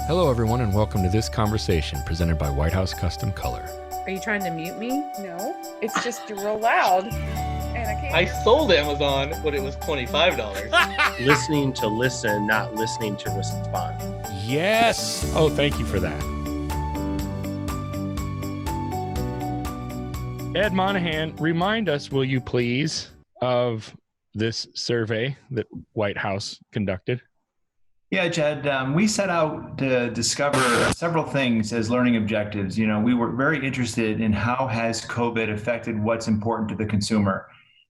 Hello, everyone, and welcome to this conversation presented by White House Custom Color. Are you trying to mute me? No, it's just real loud, and I can't. I sold Amazon, but it was $25. Listening to listen, not listening to respond. Yes! Oh, thank you for that. Ed Monahan, remind us, will you please, of this survey that White House conducted? Yeah, Jed, we set out to discover several things as learning objectives. You know, we were very interested in how has COVID affected what's important to the consumer.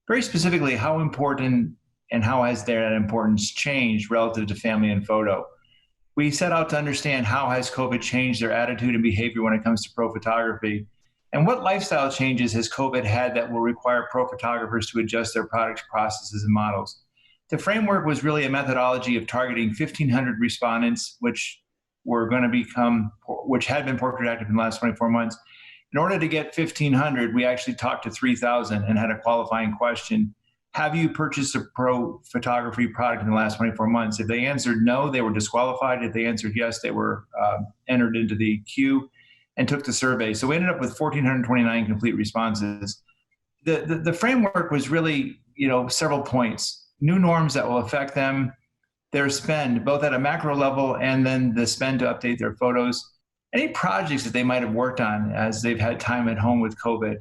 Very specifically, how important and how has that importance changed relative to family and photo. We set out to understand how has COVID changed their attitude and behavior when it comes to pro photography, and what lifestyle changes has COVID had that will require pro photographers to adjust their products, processes, and models. The framework was really a methodology of targeting 1,500 respondents, which had been portrait active in the last 24 months. In order to get 1,500, we actually talked to 3,000 and had a qualifying question. Have you purchased a pro photography product in the last 24 months? If they answered no, they were disqualified. If they answered yes, they were entered into the queue and took the survey. So we ended up with 1,429 complete responses. The framework was really, several points. New norms that will affect them, their spend, both at a macro level and then the spend to update their photos, any projects that they might have worked on as they've had time at home with COVID.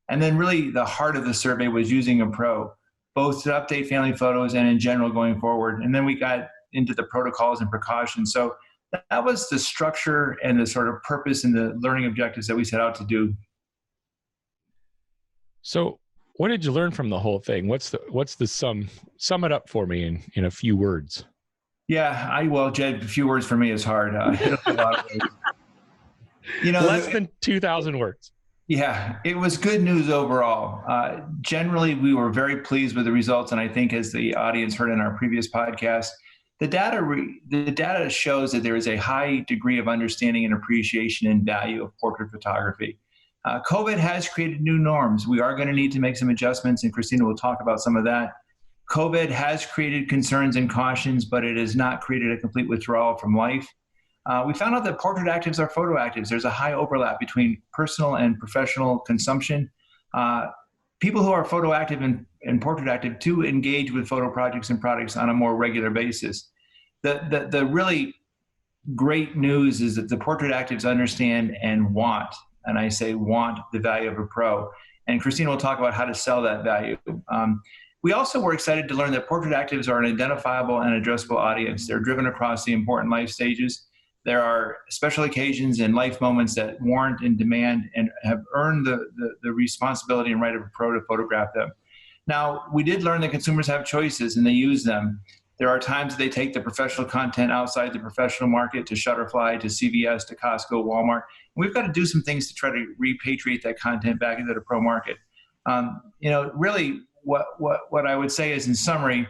And then really the heart of the survey was using a pro, both to update family photos and in general going forward. And then we got into the protocols and precautions. So that was the structure and the sort of purpose and the learning objectives that we set out to do. So what did you learn from the whole thing? What's the sum it up for me in a few words? Yeah, well, Jed, a few words for me is hard. A lot of words. Less than 2,000 words. Yeah, it was good news overall. Generally, we were very pleased with the results, and I think as the audience heard in our previous podcast, the data shows that there is a high degree of understanding and appreciation and value of portrait photography. COVID has created new norms. We are going to need to make some adjustments, and Kristina will talk about some of that. COVID has created concerns and cautions, but it has not created a complete withdrawal from life. We found out that portrait actives are photo actives. There's a high overlap between personal and professional consumption. People who are photo active and portrait active do engage with photo projects and products on a more regular basis. The really great news is that the portrait actives understand and want, and I say want, the value of a pro. And Kristina will talk about how to sell that value. We also were excited to learn that portrait actives are an identifiable and addressable audience. They're driven across the important life stages. There are special occasions and life moments that warrant and demand and have earned the responsibility and right of a pro to photograph them. Now, we did learn that consumers have choices and they use them. There are times they take the professional content outside the professional market to Shutterfly, to CVS, to Costco, Walmart. And we've got to do some things to try to repatriate that content back into the pro market. Really what I would say is, in summary,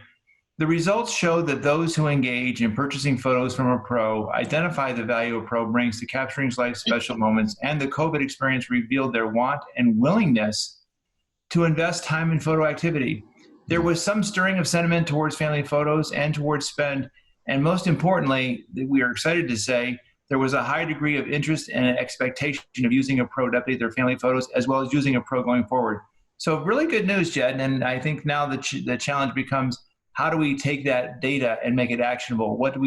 the results show that those who engage in purchasing photos from a pro identify the value a pro brings to capturing life's special moments, and the COVID experience revealed their want and willingness to invest time in photo activity. There was some stirring of sentiment towards family photos and towards spend, and most importantly, we are excited to say there was a high degree of interest and expectation of using a pro to update their family photos, as well as using a pro going forward. So really good news, Jed, and I think now the challenge becomes, how do we take that data and make it actionable? What do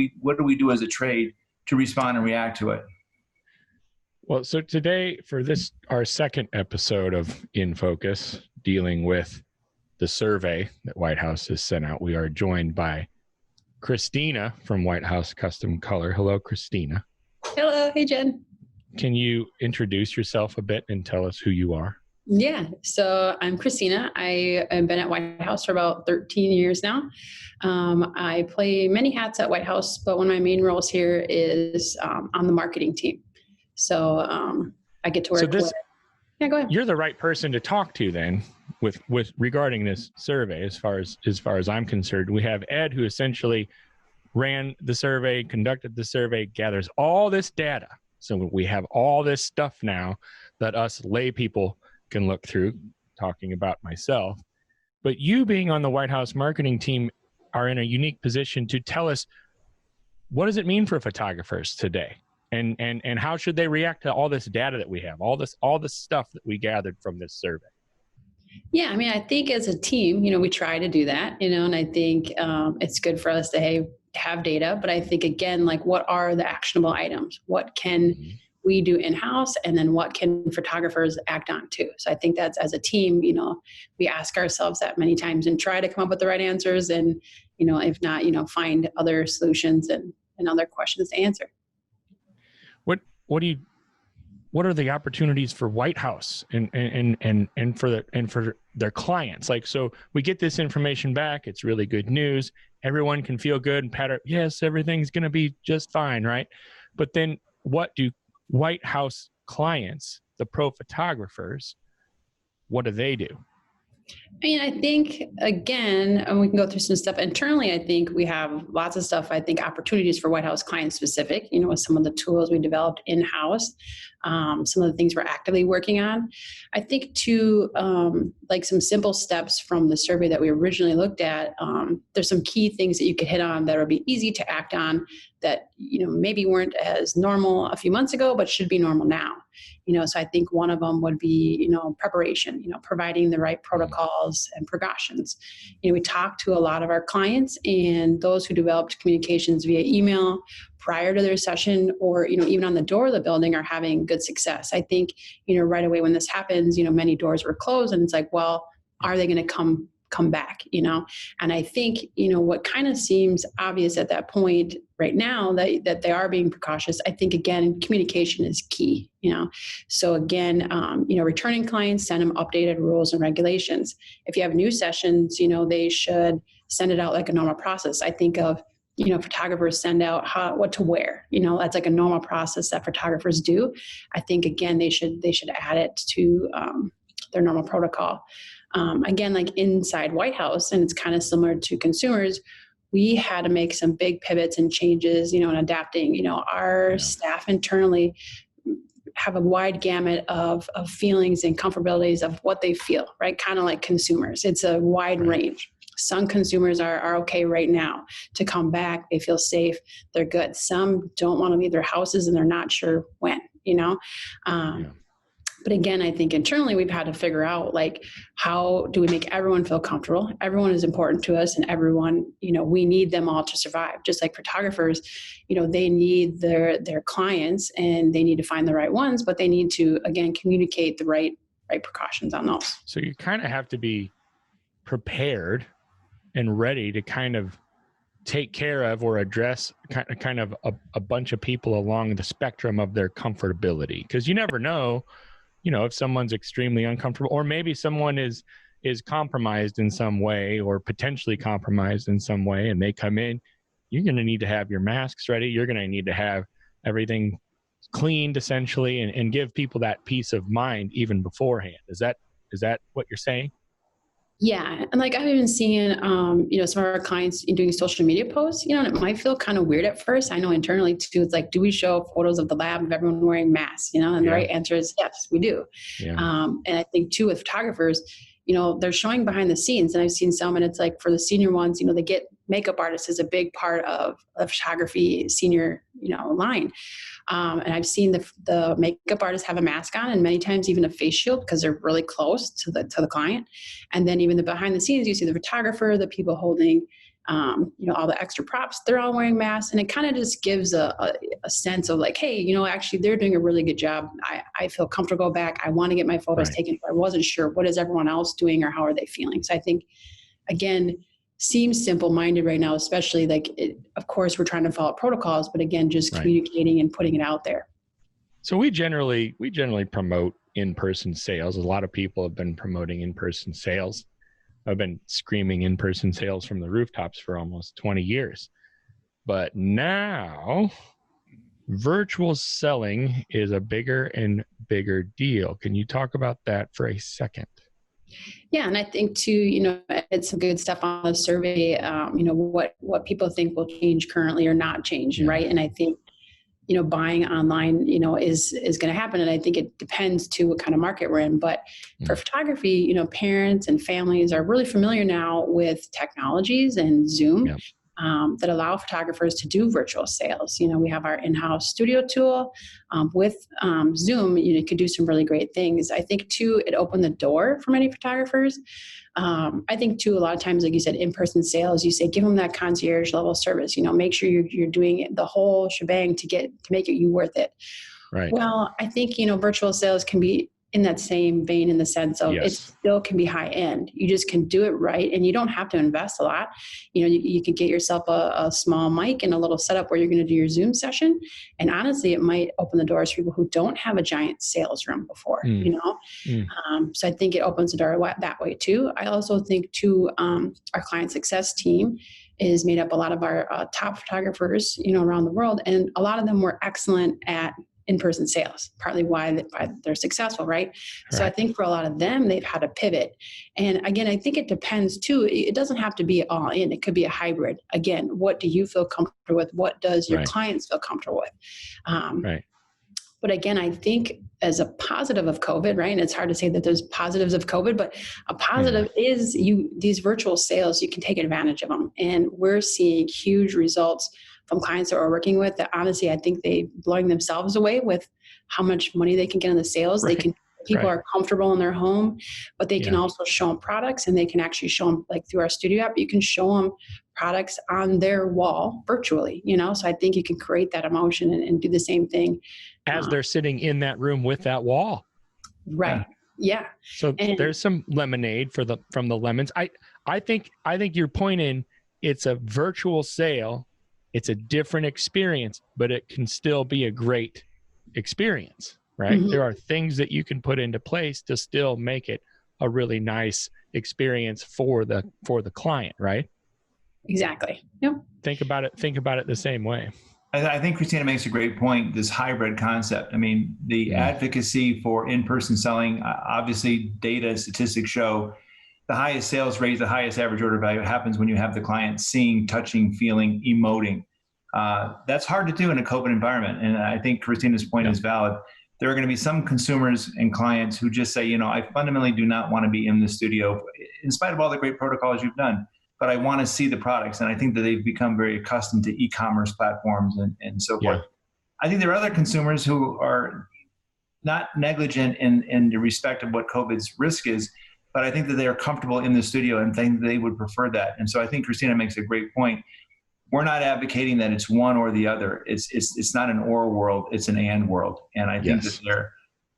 we do as a trade to respond and react to it? Well, so today, for this, our second episode of In Focus, dealing with the survey that White House has sent out, we are joined by Kristina from White House Custom Color. Hello, Kristina. Hello. Hey, Jed. Can you introduce yourself a bit and tell us who you are? Yeah. So I'm Kristina. I have been at White House for about 13 years now. I play many hats at White House, but one of my main roles here is on the marketing team. So I get to work with... Yeah, go ahead. You're the right person to talk to then with regarding this survey. As far as I'm concerned, we have Ed, who essentially ran the survey, conducted the survey, gathers all this data. So we have all this stuff now that us lay people can look through, talking about myself. But you, being on the White House marketing team, are in a unique position to tell us, what does it mean for photographers today? And how should they react to all this data that we have, all this stuff that we gathered from this survey? Yeah, I mean, I think as a team, we try to do that, and I think it's good for us to have data. But I think, again, like, what are the actionable items? What can we do in-house? And then what can photographers act on too? So I think that's, as a team, we ask ourselves that many times and try to come up with the right answers. And, if not, find other solutions and other questions to answer. What are the opportunities for White House and for their clients? Like, so we get this information back. It's really good news. Everyone can feel good and pat our, yes, everything's going to be just fine, right? But then what do White House clients, the pro photographers, what do they do? I mean, I think, again, and we can go through some stuff internally. I think we have lots of stuff, I think opportunities for White House client specific, with some of the tools we developed in-house, some of the things we're actively working on. I think too, like some simple steps from the survey that we originally looked at, there's some key things that you could hit on that would be easy to act on that, maybe weren't as normal a few months ago, but should be normal now. So I think one of them would be, preparation, providing the right protocols and precautions. We talked to a lot of our clients and those who developed communications via email prior to their session, or, even on the door of the building, are having good success. I think, right away when this happens, many doors were closed, and it's like, well, are they going to come back, And I think, what kind of seems obvious at that point right now that they are being precautious. I think, again, communication is key, So again, returning clients, send them updated rules and regulations. If you have new sessions, they should send it out like a normal process. I think of, photographers send out what to wear, that's like a normal process that photographers do. I think, again, they should add it to their normal protocol. Again, like inside White House, and it's kind of similar to consumers, we had to make some big pivots and changes, and adapting. Our staff internally have a wide gamut of feelings and comfortabilities of what they feel, right? Kind of like consumers. It's a wide range. Some consumers are okay right now to come back. They feel safe. They're good. Some don't want to leave their houses and they're not sure when, But again, I think internally we've had to figure out, like, how do we make everyone feel comfortable? Everyone is important to us, and everyone, we need them all to survive. Just like photographers, they need their clients and they need to find the right ones, but they need to, again, communicate the right precautions on those. So you kind of have to be prepared and ready to kind of take care of or address kind of a bunch of people along the spectrum of their comfortability, because you never know. If someone's extremely uncomfortable, or maybe someone is compromised in some way, or potentially compromised in some way, and they come in, you're going to need to have your masks ready. You're going to need to have everything cleaned, essentially, and give people that peace of mind even beforehand. Is that what you're saying? Yeah. And like, I've even seen, some of our clients doing social media posts, and it might feel kind of weird at first. I know internally too, it's like, do we show photos of the lab of everyone wearing masks, And the right answer is yes, we do. Yeah. And I think too, with photographers, they're showing behind the scenes, and I've seen some, and it's like for the senior ones, they get makeup artists is a big part of photography senior, line. And I've seen the makeup artists have a mask on, and many times even a face shield, because they're really close to the client. And then even the behind the scenes, you see the photographer, the people holding, all the extra props, they're all wearing masks. And it kind of just gives a sense of like, hey, actually they're doing a really good job. I feel comfortable to go back. I want to get my photos taken. I wasn't sure, what is everyone else doing, or how are they feeling? So I think, again, seems simple-minded right now, especially of course, we're trying to follow protocols, but again, just communicating and putting it out there. So we generally promote in-person sales. A lot of people have been promoting in-person sales. I've been screaming in-person sales from the rooftops for almost 20 years. But now virtual selling is a bigger and bigger deal. Can you talk about that for a second? Yeah. And I think too, it's some good stuff on the survey, what people think will change currently or not change. Right. And I think, buying online, is going to happen. And I think it depends to what kind of market we're in. But for photography, parents and families are really familiar now with technologies and Zoom. that allow photographers to do virtual sales. We have our in-house studio tool with Zoom. You could do some really great things. I think too, it opened the door for many photographers. I think too, a lot of times, like you said, in-person sales, you say, give them that concierge level service, make sure you're doing it, the whole shebang to make it you worth it. Right. Well, I think, virtual sales can be in that same vein in the sense of it still can be high end. You just can do it right. And you don't have to invest a lot. You could get yourself a small mic and a little setup where you're going to do your Zoom session. And honestly, it might open the doors for people who don't have a giant sales room before, So I think it opens the door that way too. I also think too, our client success team is made up a lot of our top photographers, around the world. And a lot of them were excellent at in-person sales, partly why they're successful, right? So I think for a lot of them, they've had to pivot. And again, I think it depends too. It doesn't have to be all in. It could be a hybrid. Again, what do you feel comfortable with? What does your clients feel comfortable with? But again, I think as a positive of COVID, right? And it's hard to say that there's positives of COVID, but a positive is these virtual sales, you can take advantage of them. And we're seeing huge results from clients that we're working with that honestly, I think they blowing themselves away with how much money they can get on the sales. People are comfortable in their home, but they can also show them products, and they can actually show them, like through our studio app, you can show them products on their wall virtually, So I think you can create that emotion and do the same thing. As they're sitting in that room with that wall. Right. Yeah. So there's some lemonade from the lemons. I think you're pointing, it's a virtual sale. It's a different experience, but it can still be a great experience, right? Mm-hmm. There are things that you can put into place to still make it a really nice experience for the client, right? Exactly. Yep. Think about it the same way. I think Kristina makes a great point, this hybrid concept. I mean, the advocacy for in-person selling, obviously data statistics show the highest sales rate, the highest average order value happens when you have the client seeing, touching, feeling, emoting. That's hard to do in a COVID environment. And I think Kristina's point is valid. There are going to be some consumers and clients who just say, I fundamentally do not want to be in the studio in spite of all the great protocols you've done, but I want to see the products. And I think that they've become very accustomed to e-commerce platforms and so forth. I think there are other consumers who are not negligent in the respect of what COVID's risk is, but I think that they are comfortable in the studio and think they would prefer that. And so I think Kristina makes a great point. We're not advocating that it's one or the other. It's not an or world, it's an and world. And I think that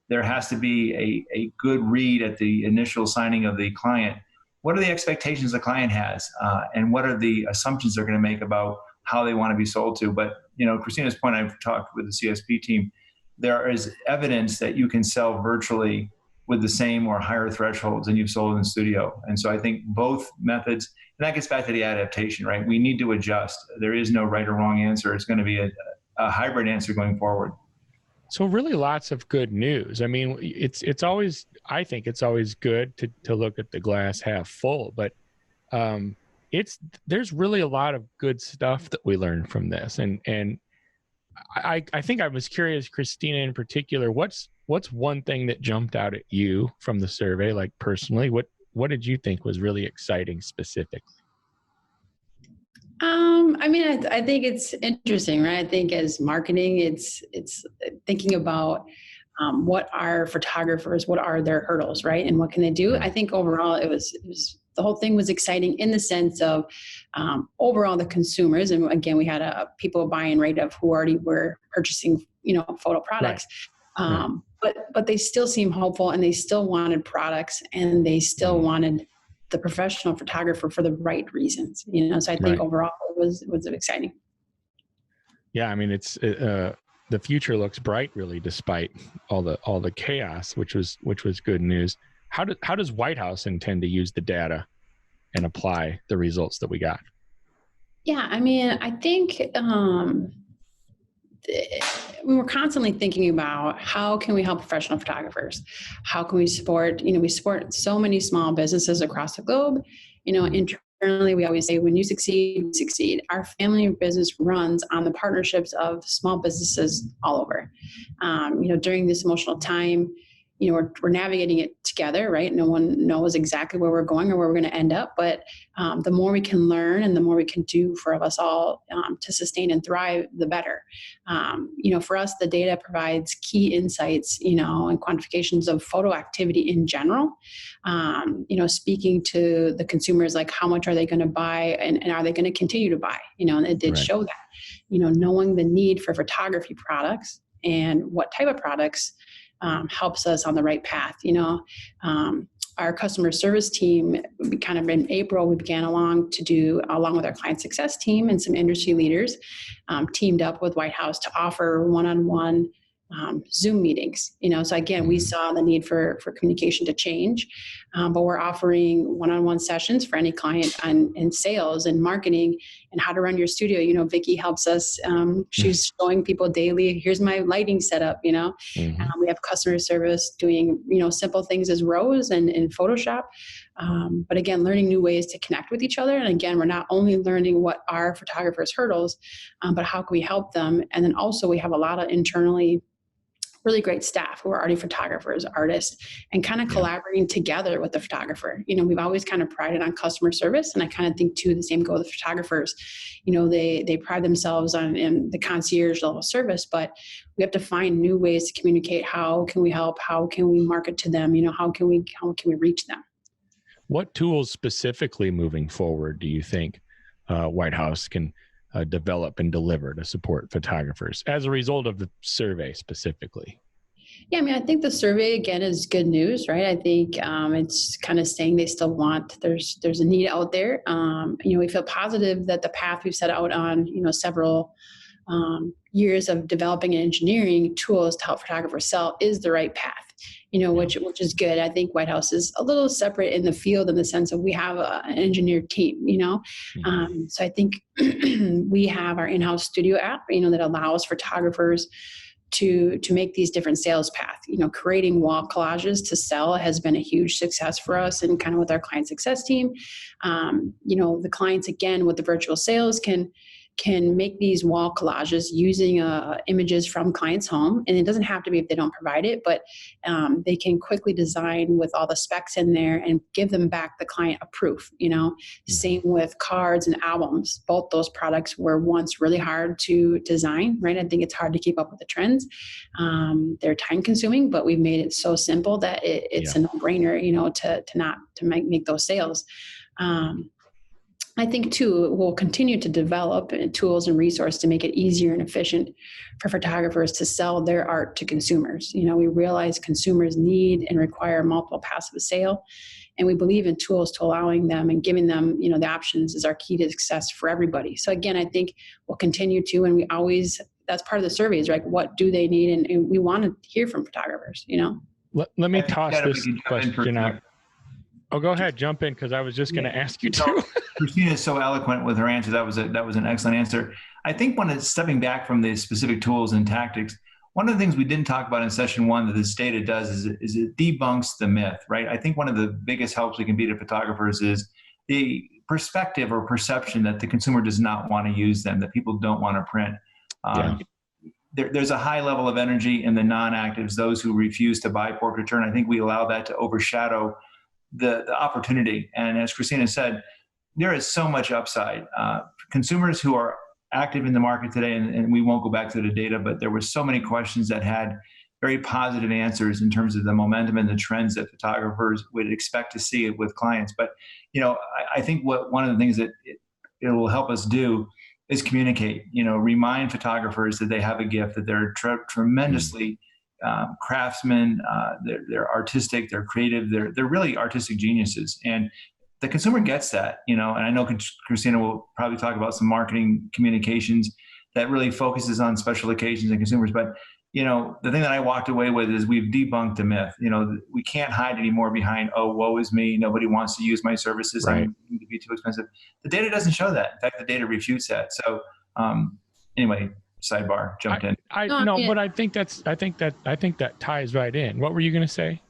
there has to be a good read at the initial signing of the client. What are the expectations the client has? And what are the assumptions they're going to make about how they want to be sold to? But, Kristina's point, I've talked with the CSP team, there is evidence that you can sell virtually with the same or higher thresholds than you've sold in the studio. And so I think both methods, and that gets back to the adaptation, right? We need to adjust. There is no right or wrong answer. It's going to be a hybrid answer going forward. So really lots of good news. I mean, it's always, I think it's always good to look at the glass half full, but there's really a lot of good stuff that we learned from this. And I think I was curious, Kristina in particular, what's one thing that jumped out at you from the survey, like personally? What did you think was really exciting specifically? I think it's interesting, right? I think as marketing, it's thinking about what are photographers, what are their hurdles, right? And what can they do? I think overall it was the whole thing was exciting in the sense of overall the consumers. And again, we had a people buying rate of who already were purchasing, photo products. But they still seem hopeful, and they still wanted products, and they still wanted the professional photographer for the right reasons, So I think overall it was exciting. Yeah, I mean, it's the future looks bright, really, despite all the chaos, which was good news. How does White House intend to use the data and apply the results that we got? Yeah, I mean, I think we were constantly thinking about how can we help professional photographers? How can we support, we support so many small businesses across the globe. Internally, we always say, when you succeed, we succeed. Our family business runs on the partnerships of small businesses all over. During this emotional time, we're navigating it together, right? No one knows exactly where we're going or where we're going to end up, but the more we can learn and the more we can do for us all to sustain and thrive, the better. For us, the data provides key insights, and quantifications of photo activity in general. Speaking to the consumers, like how much are they going to buy and are they going to continue to buy? And it did show that, knowing the need for photography products and what type of products helps us on the right path. Our customer service team, kind of in April, we began along with our client success team and some industry leaders, teamed up with White House to offer one-on-one Zoom meetings. So again, we saw the need for communication to change, but we're offering one-on-one sessions for any client in sales and marketing and how to run your studio. Vicki helps us. She's showing people daily, here's my lighting setup, we have customer service doing, simple things as rows and in Photoshop. But again, learning new ways to connect with each other. And again, we're not only learning what are photographers' hurdles, but how can we help them? And then also we have a lot of internally really great staff who are already photographers, artists, and kind of collaborating together with the photographer. We've always kind of prided on customer service, and I kind of think too the same goes with photographers. They pride themselves on in the concierge level service, but we have to find new ways to communicate. How can we help? How can we market to them? How can we reach them? What tools specifically moving forward do you think White House can develop and deliver to support photographers as a result of the survey specifically? Yeah, I think the survey again is good news, right? I think it's kind of saying they still want, there's a need out there. We feel positive that the path we've set out on, several years of developing and engineering tools to help photographers sell is the right path. Which is good. I think White House is a little separate in the field in the sense of we have an engineered team, So I think we have our in-house studio app, that allows photographers to make these different sales paths. Creating wall collages to sell has been a huge success for us and kind of with our client success team. The clients, again, with the virtual sales can make these wall collages using images from clients' home. And it doesn't have to be if they don't provide it, but they can quickly design with all the specs in there and give them back the client a proof, Same with cards and albums. Both those products were once really hard to design, right? I think it's hard to keep up with the trends. They're time consuming, but we've made it so simple that it's a no-brainer, to make those sales. I think too, we'll continue to develop tools and resources to make it easier and efficient for photographers to sell their art to consumers. We realize consumers need and require multiple paths of sale, and we believe in tools to allowing them and giving them, the options is our key to success for everybody. So again, I think we'll continue to, and that's part of the surveys, right? What do they need? And we want to hear from photographers, Let me toss this question out. Oh, go ahead, jump in, because I was just going to ask you to. Kristina is so eloquent with her answer. That was an excellent answer. I think when it's stepping back from the specific tools and tactics, one of the things we didn't talk about in session one that this data does is it debunks the myth, right? I think one of the biggest helps we can be to photographers is the perspective or perception that the consumer does not want to use them, that people don't want to print. There's a high level of energy in the non-actives, those who refuse to buy portrait return. I think we allow that to overshadow the opportunity. And as Kristina said, there is so much upside. Consumers who are active in the market today, and we won't go back to the data, but there were so many questions that had very positive answers in terms of the momentum and the trends that photographers would expect to see with clients. But, I think one of the things that it will help us do is communicate, remind photographers that they have a gift, that they're tremendously craftsmen, they're artistic, they're creative, they're really artistic geniuses. And the consumer gets that, and I know Kristina will probably talk about some marketing communications that really focuses on special occasions and consumers. But, the thing that I walked away with is we've debunked the myth. We can't hide anymore behind, oh, woe is me. Nobody wants to use my services. Right. I'm going to be too expensive. The data doesn't show that. In fact, the data refutes that. So anyway, sidebar, jumped in. But I think that ties right in. What were you going to say?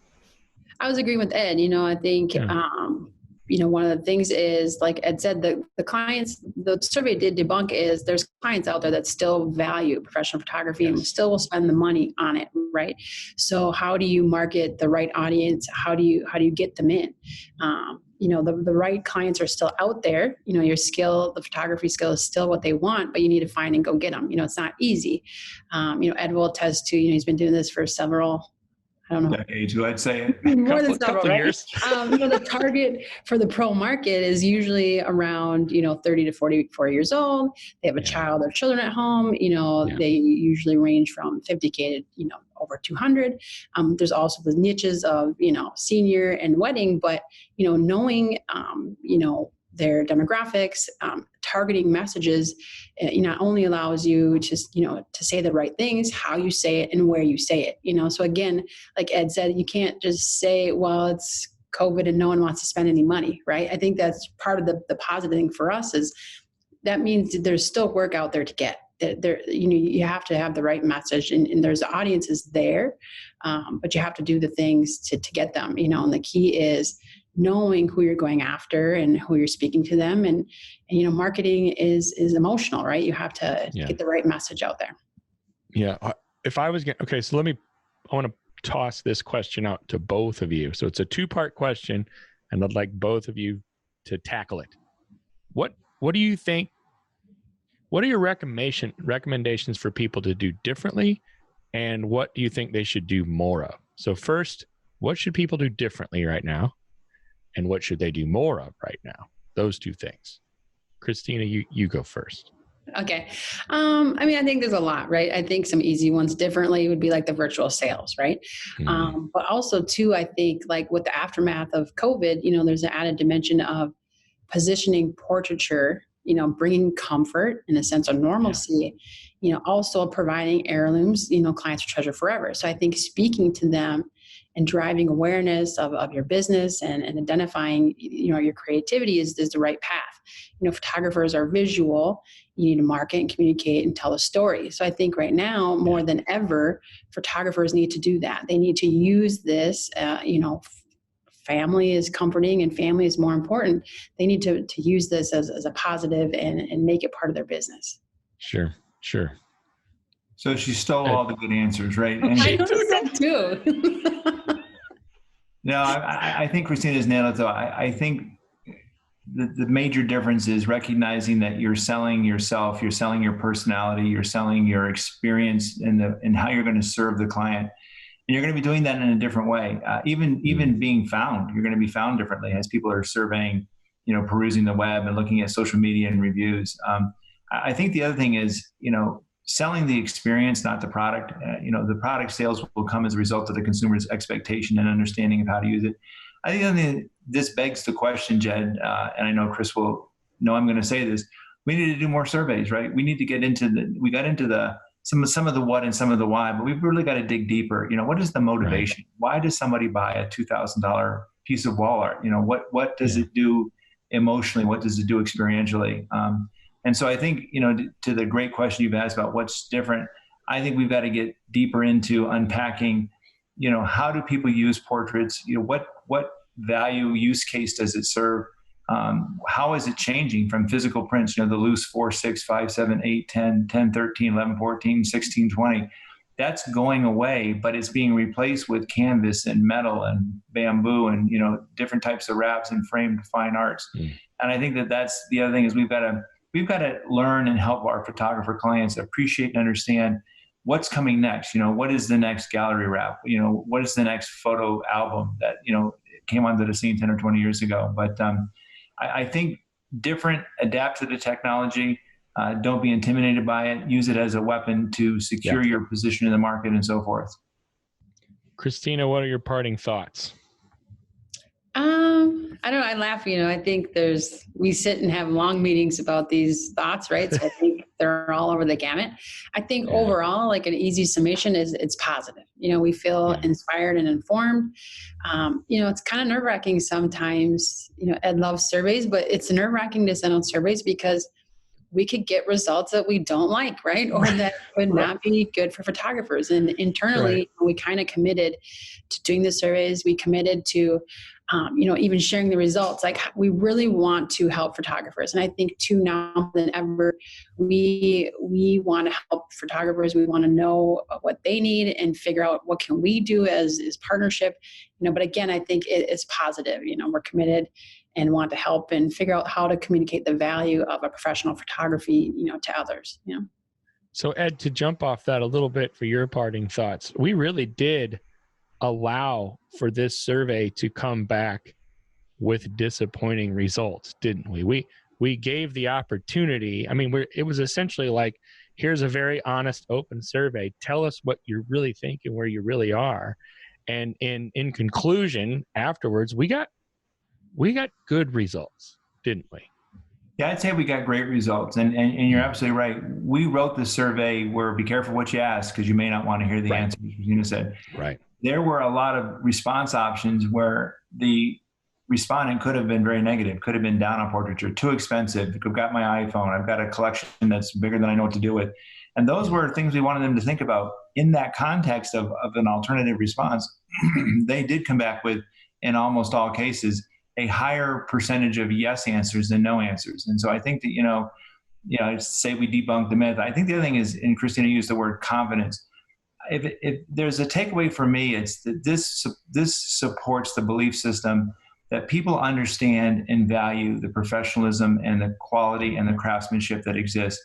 I was agreeing with Ed. I think, one of the things is, like Ed said, the clients, the survey did debunk is there's clients out there that still value professional photography and still will spend the money on it, right? So how do you market the right audience? How do you get them in? The right clients are still out there. Your skill, the photography skill is still what they want, but you need to find and go get them. It's not easy. Ed will attest to, he's been doing this for several, I don't know. Decades, I'd say. More than several, right? Years. The target for the pro market is usually around, 30 to 44 years old. They have a child or children at home. They usually range from 50K to, over 200. There's also the niches of, senior and wedding, but, knowing, their demographics, targeting messages, not only allows you to, to say the right things, how you say it and where you say it, so again, like Ed said, you can't just say, well, it's COVID and no one wants to spend any money, right? I think that's part of the positive thing for us is that means there's still work out there to get. There, you have to have the right message and there's audiences there, but you have to do the things to get them, and the key is knowing who you're going after and who you're speaking to them. And marketing is emotional, right? You have to get the right message out there. Yeah. If I was okay, so I want to toss this question out to both of you. So it's a 2-part question and I'd like both of you to tackle it. What do you think? What are your recommendations for people to do differently? And what do you think they should do more of? So first, what should people do differently right now? And what should they do more of right now? Those 2 things. Kristina, you go first. Okay. I think there's a lot, right? I think some easy ones differently would be like the virtual sales, right? But also too, I think like with the aftermath of COVID, there's an added dimension of positioning portraiture, bringing comfort in a sense of normalcy, also providing heirlooms, clients will treasure forever. So I think speaking to them and driving awareness of your business and identifying, your creativity is the right path. Photographers are visual. You need to market and communicate and tell a story. So I think right now, more than ever, photographers need to do that. They need to use this, family is comforting and family is more important. They need to use this as a positive and make it part of their business. Sure. So she stole all the good answers, right? And I noticed that too. No, I think Kristina's nailed it though. I think the major difference is recognizing that you're selling yourself, you're selling your personality, you're selling your experience and how you're going to serve the client. And you're going to be doing that in a different way. Even being found, you're going to be found differently as people are surveying, perusing the web and looking at social media and reviews. I think the other thing is, selling the experience, not the product. The product sales will come as a result of the consumer's expectation and understanding of how to use it. I think this begs the question, Jed, and I know Chris will know I'm going to say this. We need to do more surveys, right? We need to get into some of the what and some of the why, but we've really got to dig deeper. What is the motivation? Right. Why does somebody buy a $2,000 piece of wall art? What does it do emotionally? What does it do experientially? And so I think, to the great question you've asked about what's different, I think we've got to get deeper into unpacking, how do people use portraits? What value use case does it serve? How is it changing from physical prints, the loose 4, 6, 5, 7, 8, 10, 10, 13, 11, 14, 16, 20. That's going away, but it's being replaced with canvas and metal and bamboo and, different types of wraps and framed fine arts. And I think that's the other thing is we've got to learn and help our photographer clients appreciate and understand what's coming next. What is the next gallery wrap? What is the next photo album that, came onto the scene 10 or 20 years ago. But I think adapt to the technology. Don't be intimidated by it. Use it as a weapon to secure your position in the market and so forth. Kristina, what are your parting thoughts? I don't know. I laugh, I think we sit and have long meetings about these thoughts, right? So I think they're all over the gamut. I think overall, like an easy summation is it's positive. We feel inspired and informed. It's kind of nerve wracking sometimes, Ed loves surveys, but it's nerve wracking to send out surveys because we could get results that we don't like, right? Or that would not be good for photographers. And internally, we kind of committed to doing the surveys. We committed to even sharing the results. Like, we really want to help photographers. And I think too, now more than ever, we want to help photographers. We want to know what they need and figure out what can we do as partnership, but again, I think it is positive. We're committed and want to help and figure out how to communicate the value of a professional photography, to others. So Ed, to jump off that a little bit for your parting thoughts, we really did allow for this survey to come back with disappointing results, didn't we? We gave the opportunity. I mean, it was essentially like, here's a very honest, open survey. Tell us what you really think and where you really are. And in conclusion, afterwards, we got good results, didn't we? Yeah, I'd say we got great results. And you're absolutely right. We wrote the survey where be careful what you ask, because you may not want to hear the answer, as Kristina said. Right. There were a lot of response options where the respondent could have been very negative, could have been down on portraiture, too expensive. I've got my iPhone. I've got a collection that's bigger than I know what to do with. And those were things we wanted them to think about. In that context of an alternative response, they did come back with, in almost all cases, a higher percentage of yes answers than no answers. And so I think that, I say we debunked the myth. I think the other thing is, and Kristina used the word confidence. If there's a takeaway for me, it's that this supports the belief system that people understand and value the professionalism and the quality and the craftsmanship that exists.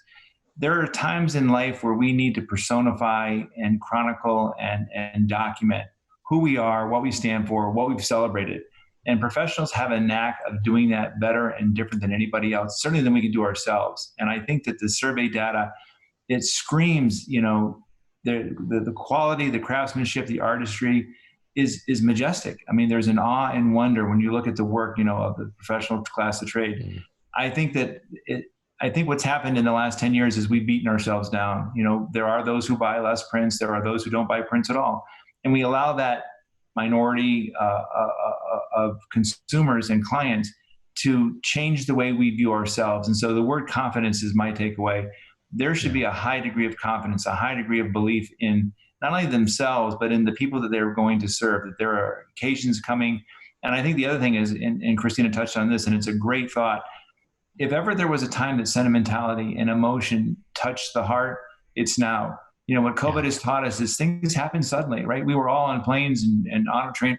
There are times in life where we need to personify and chronicle and document who we are, what we stand for, what we've celebrated. And professionals have a knack of doing that better and different than anybody else, certainly than we can do ourselves. And I think that the survey data, it screams, the quality, the craftsmanship, the artistry is majestic. I mean, there's an awe and wonder when you look at the work, of the professional class of trade. Mm-hmm. I think what's happened in the last 10 years is we've beaten ourselves down. There are those who buy less prints. There are those who don't buy prints at all. And we allow that minority of consumers and clients to change the way we view ourselves. And so the word confidence is my takeaway. There should be a high degree of confidence, a high degree of belief in not only themselves, but in the people that they're going to serve, that there are occasions coming. And I think the other thing is, and Kristina touched on this, and it's a great thought, if ever there was a time that sentimentality and emotion touched the heart, it's now. What COVID has taught us is things happen suddenly, right? We were all on planes and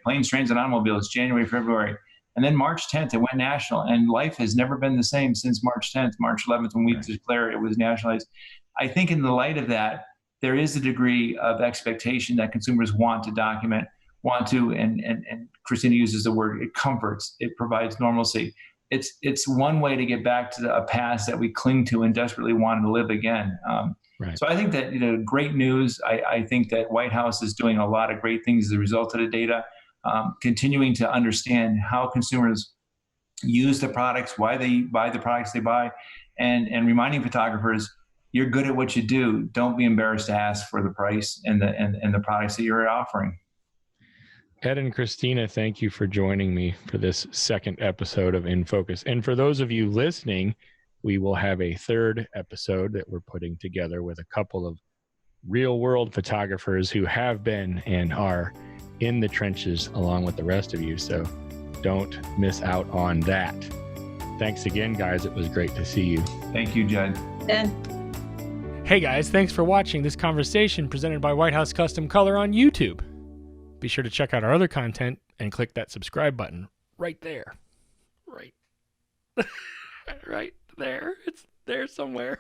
planes, trains, and automobiles, January, February. And then March 10th, it went national. And life has never been the same since March 10th, March 11th, when we declared it was nationalized. I think in the light of that, there is a degree of expectation that consumers want to document, and Kristina uses the word, it comforts, it provides normalcy. It's one way to get back to a past that we cling to and desperately want to live again. So I think that, great news. I think that White House is doing a lot of great things as a result of the data, continuing to understand how consumers use the products, why they buy the products they buy, and reminding photographers, you're good at what you do. Don't be embarrassed to ask for the price and the products that you're offering. Ed and Kristina, thank you for joining me for this second episode of In Focus. And for those of you listening, we will have a third episode that we're putting together with a couple of real world photographers who have been and are in the trenches along with the rest of you. So don't miss out on that. Thanks again, guys. It was great to see you. Thank you, Jed. Hey guys, thanks for watching this conversation presented by White House Custom Color on YouTube. Be sure to check out our other content and click that subscribe button right there. Right there. It's there somewhere.